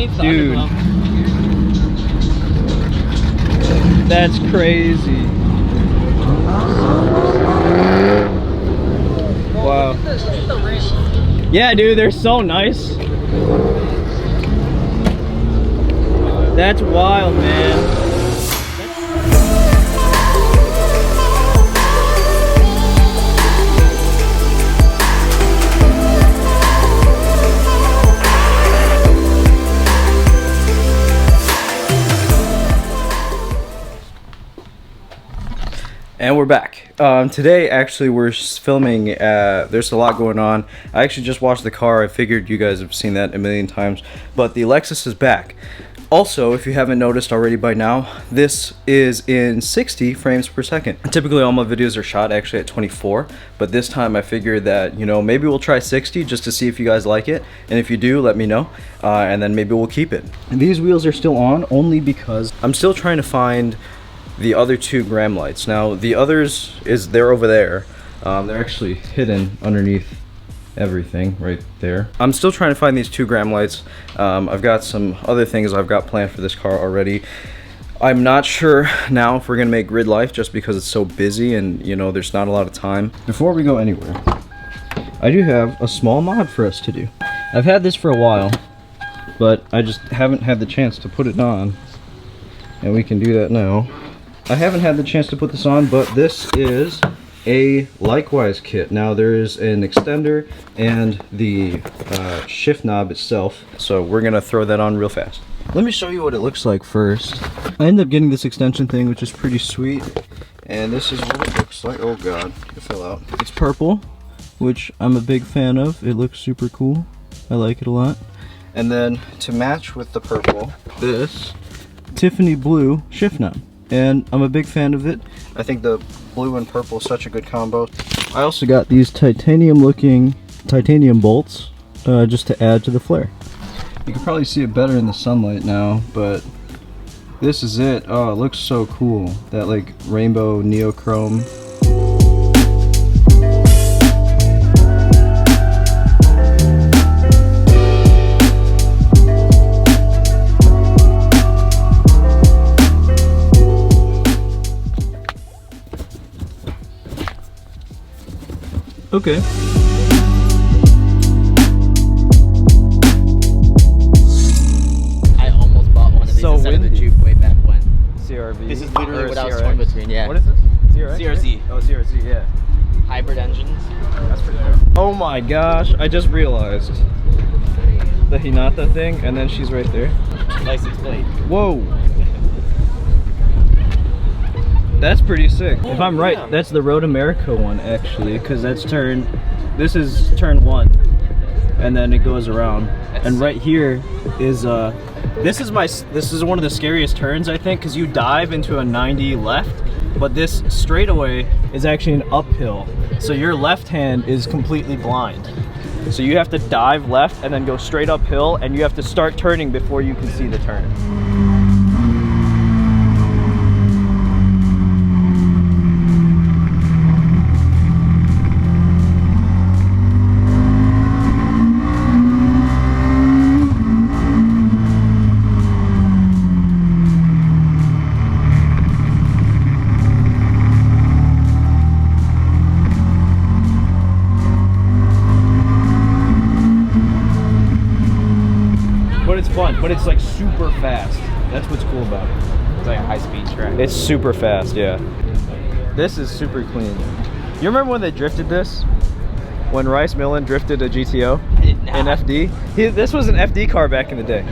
Dude. That's crazy. Wow. Yeah, dude, they're so nice. That's wild, man. And we're back. Today, actually, we're filming. There's a lot going on. I actually just watched the car. I figured you guys have seen that a million times. But the Lexus is back. Also, if you haven't noticed already by now, this is in 60 frames per second. Typically, all my videos are shot actually at 24. But this time, I figured that, you know, maybe we'll try 60 just to see if you guys like it. And if you do, let me know. And then maybe we'll keep it. And these wheels are still on only because I'm still trying to find the other two gram lights. Now the others they're over there. They're actually hidden underneath everything right there. I'm still trying to find these 2 gram lights. I've got some other things I've got planned for this car already. I'm not sure now if we're gonna make grid life just because it's so busy and, you know, there's not a lot of time. Before we go anywhere, I do have a small mod for us to do. I've had this for a while, but I just haven't had the chance to put it on, and we can do that now. I haven't had the chance to put this on, but this is a likewise kit. Now there is an extender and the shift knob itself, so we're gonna throw that on real fast. Let me show you what it looks like first. I ended up getting this extension thing, which is pretty sweet, and this is what it looks like. Oh god, it fell out. It's purple, which I'm a big fan of. It looks super cool. I like it a lot. And then to match with the purple, this Tiffany blue shift knob. And I'm a big fan of it. I think the blue and purple is such a good combo. I also got these titanium bolts just to add to the flare. You can probably see it better in the sunlight now, but this is it. Oh, it looks so cool. That like rainbow neochrome. Okay. I almost bought one of these instead of the Juke way back when. CRV. This is literally what I was torn between, yeah. What is this? CRX? CRZ. Oh, CRZ, yeah. Hybrid engines. That's pretty cool. Oh my gosh, I just realized the Hinata thing, and then she's right there. License plate. Whoa. That's pretty sick. If I'm right, that's the Road America one actually, because this is turn 1, and then it goes around. And right here is this is one of the scariest turns, I think, because you dive into a 90 left, but this straightaway is actually an uphill, so your left hand is completely blind. So you have to dive left and then go straight uphill, and you have to start turning before you can see the turn. But it's fun, but it's like super fast. That's what's cool about it. It's like a high-speed track. It's super fast, yeah. This is super clean. You remember when they drifted this? When Rice Millen drifted a GTO in FD? This was an FD car back in the day.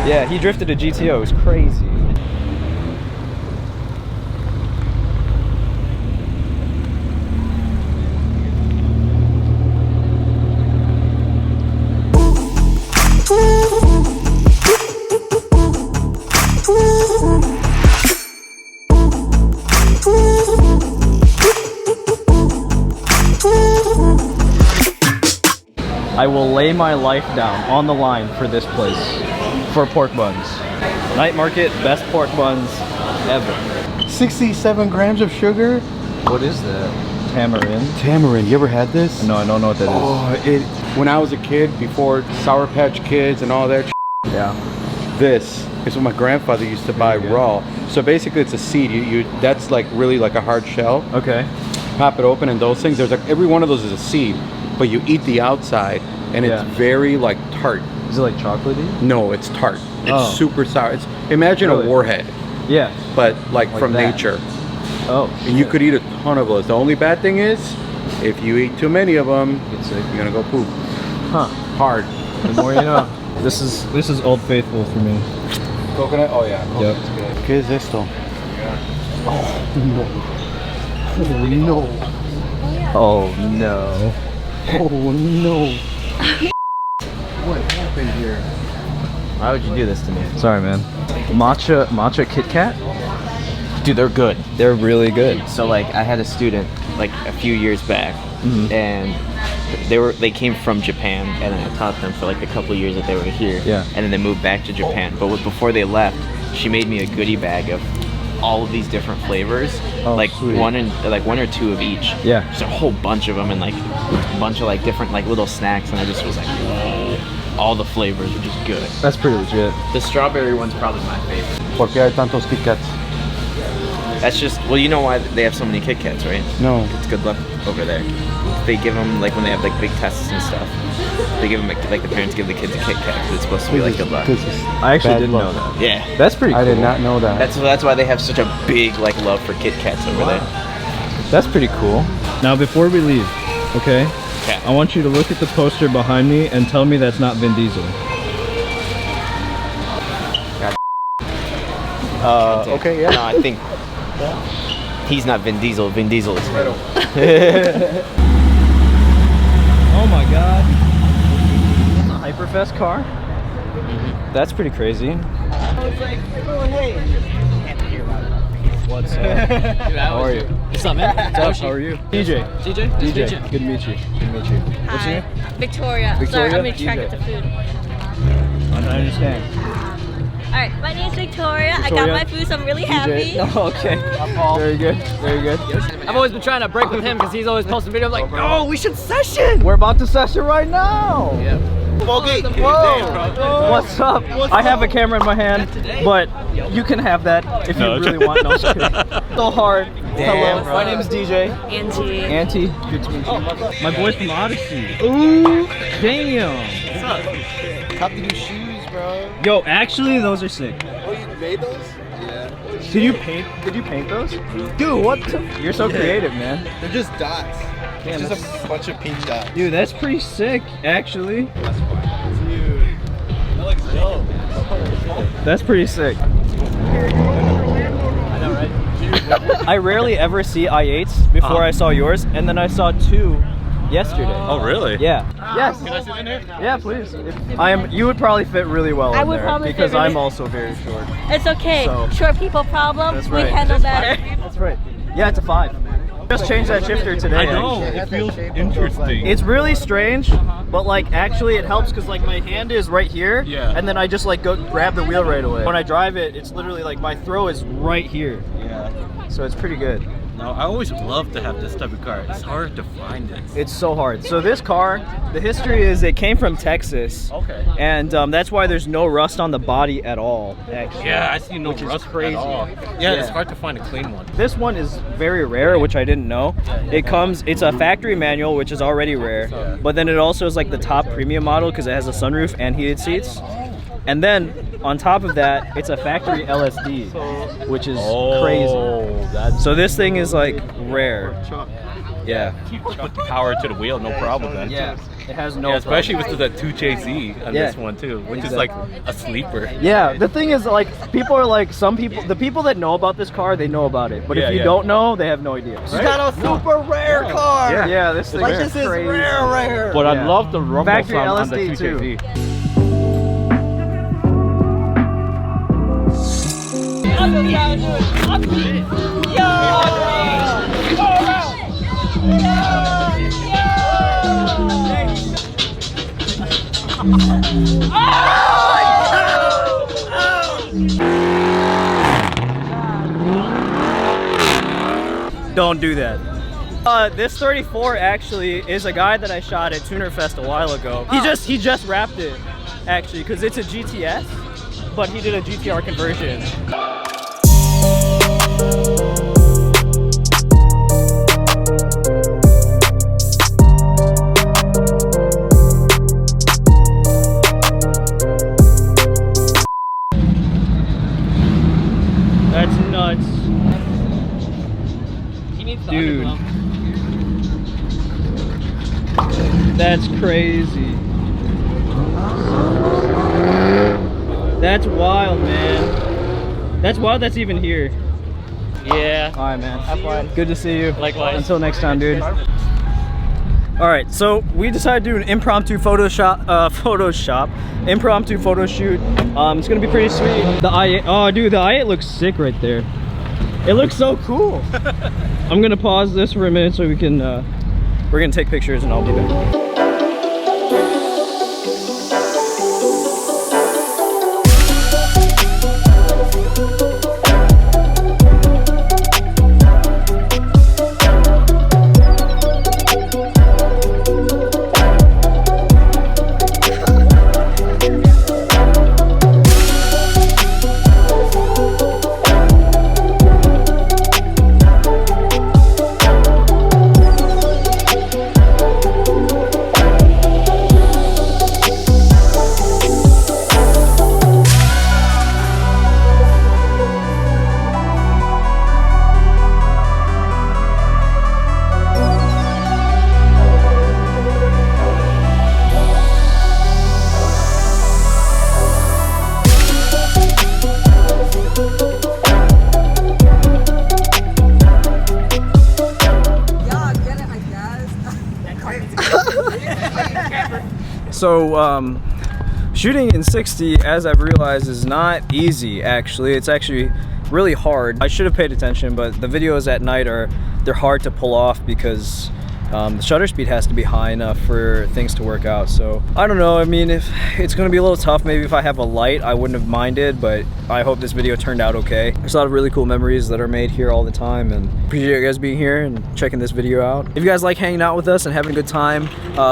Yeah, he drifted a GTO. It was crazy. I will lay my life down on the line for this place, for pork buns. Night market, best pork buns ever. 67 grams of sugar. What is that? Tamarind? Tamarind. You ever had this? No, I don't know what that is. When I was a kid, before Sour Patch Kids and all that, Yeah. this is what my grandfather used to buy raw. So basically, it's a seed. That's like really like a hard shell. Okay. Pop it open, and those things. There's like every one of those is a seed, but you eat the outside, and it's very like tart. Is it like chocolatey? No, it's tart. It's Oh. super sour. It's imagine Really? a warhead, Yeah. but like from that. nature. Oh. And you could eat a ton of those. The only bad thing is, if you eat too many of them, Get sick. you're gonna go poop Huh. hard. The more you know. This is Old Faithful for me. Coconut? Oh yeah. Yep. ¿Qué es esto? Oh no. Oh no. Oh no. Oh no. What happened here? Why would you do this to me? Sorry, man. Matcha Kit Kat? Dude, they're good. They're really good. So like, I had a student like a few years back, and they came from Japan, and then I taught them for like a couple of years that they were here. Yeah. And then they moved back to Japan. But before they left, she made me a goodie bag of all of these different flavors, Oh, like sweet. one or two of each. Yeah. Just a whole bunch of them, and like a bunch of like different like little snacks, and I just was like, whoa, all the flavors are just good. That's pretty legit. The strawberry one's probably my favorite. ¿Por qué hay tantos Kit Kats? That's just, well, you know why they have so many Kit Kats, right? No. It's good luck over there. They give them, like when they have like big tests and stuff, they give them, like the parents give the kids a Kit Kat because it's supposed to be like good luck. I actually Bad didn't luck. know that. Yeah. That's pretty cool. I did not know that. That's why they have such a big like love for Kit Kats over there. That's pretty cool. Now before we leave, okay? Okay. I want you to look at the poster behind me and tell me that's not Vin Diesel. Okay, yeah. No, I think he's not Vin Diesel. Vin Diesel is him. Oh my god. A Hyperfest car? That's pretty crazy. I was like, oh hey. What's up? How are you? What's up, man? What's up? How are you? DJ. DJ? DJ. Good to meet you. Good to meet you. What's your name? Victoria. Victoria? Sorry, I'm gonna track DJ. it to food. I understand. Alright, my name's Victoria. I Victoria? got my food, so I'm really happy. DJ. Oh, okay. Very good. Very good. I've always been trying to break with him because he's always posting videos like, oh, we should session. We're about to session right now. Yeah. Whoa. What's up? I have a camera in my hand, but you can have that if you really want. No, I'm just kidding. So hard. Hello, bro. my name is DJ. Angie. Auntie, good to meet you. My boy's from Odyssey. Ooh, damn. Copy new shoes, bro. Yo, actually, those are sick. Oh, you made those? Yeah. Did you paint those? Dude, what the? You're so creative, man. They're just dots. Damn, It's that's, just a bunch of pink dots. dude, that's pretty sick, actually. Dude. That looks dope. That's pretty sick. I know, right? I rarely ever see i8s before I saw yours, and then I saw two yesterday. Oh, really? Yeah. Yes. Can I sit in here? Yeah, please. You would probably fit really well I in would there probably fit because really- I'm also very short. It's okay. So- Short people problem. That's We right. handle better. That's right. Yeah, it's a 5. Just changed that shifter today. I know. actually. It feels interesting. It's really strange, but like actually it helps because like my hand is right here, Yeah. and then I just like go grab the wheel right away. When I drive it, it's literally like my throw is right here, Yeah. so it's pretty good. No, I always love to have this type of car. It's hard to find it. It's so hard. So this car, the history is it came from Texas. Okay. And that's why there's no rust on the body at all, actually. Yeah, I see no Which is rust crazy. at all. Yeah, it's hard to find a clean one. This one is very rare, which I didn't know. It's a factory manual, which is already rare, but then it also is like the top premium model because it has a sunroof and heated seats. And then on top of that, it's a factory LSD, which is crazy. That's So this thing is like rare. Yeah. you put the power to the wheel, no problem then. Yeah. It has no Yeah, especially problem. with the 2JZ on Yeah. this one too, which is like a sleeper. Yeah, the thing is, like, people are like, the people that know about this car, they know about it. But Yeah, if you yeah. don't know, they have no idea. You got a super rare car. Yeah, this thing is crazy. rare. But I Yeah. love the rumble Factory sound on the LSD too. 2JZ. Don't do that. This 34 actually is a guy that I shot at Tuner Fest a while ago. He just wrapped it, actually, because it's a GTS, but he did a GTR conversion. That's nuts. Dude. That's crazy. That's wild, man. That's wild that's even here. Yeah. Alright, man. Have fun. Good to see you. Likewise. Until next time, dude. Alright, so we decided to do an impromptu impromptu photo shoot. It's gonna be pretty sweet. The i8, oh dude, the i8 looks sick right there. It looks so cool. I'm gonna pause this for a minute so we can we're gonna take pictures and I'll be back. So shooting in 60, as I've realized, is not easy actually. It's actually really hard. I should have paid attention, but the videos at night they're hard to pull off because the shutter speed has to be high enough for things to work out. So I don't know, I mean, if it's gonna be a little tough, maybe if I have a light I wouldn't have minded, but I hope this video turned out okay. There's a lot of really cool memories that are made here all the time, and appreciate you guys being here and checking this video out. If you guys like hanging out with us and having a good time,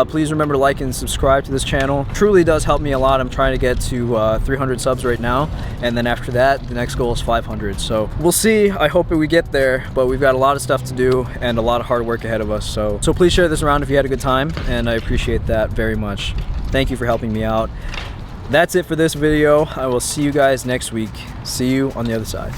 please remember to like and subscribe to this channel. Truly does help me a lot. I'm trying to get to 300 subs right now, and then after that the next goal is 500. So we'll see. I hope we get there, but we've got a lot of stuff to do and a lot of hard work ahead of us. So please share this around if you had a good time, and I appreciate that very much. Thank you for helping me out. That's it for this video. I will see you guys next week. See you on the other side.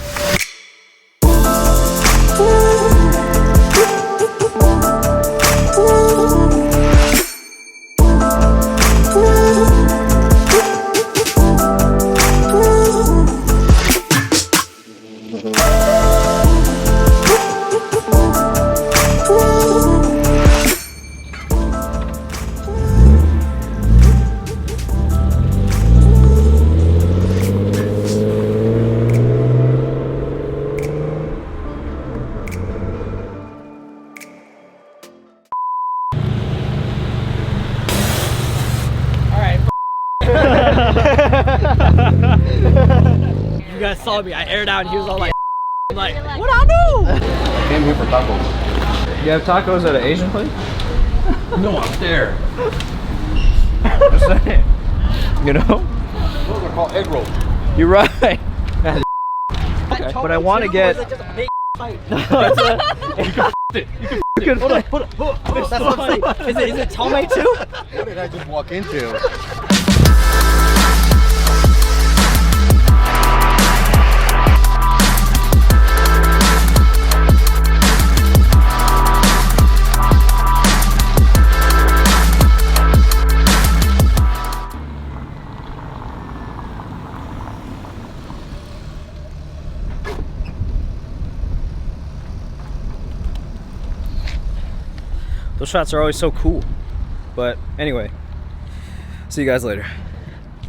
You guys saw me, I aired out and he was all like, what I do? Came here for tacos. You have tacos at an Asian place? No, I'm there. Just saying. You know? Those are called egg rolls. You're right. Okay. But I want to get. Hold on. That's what I'm saying. Is it Tomei too? What did I just walk into? Those shots are always so cool. But anyway, see you guys later.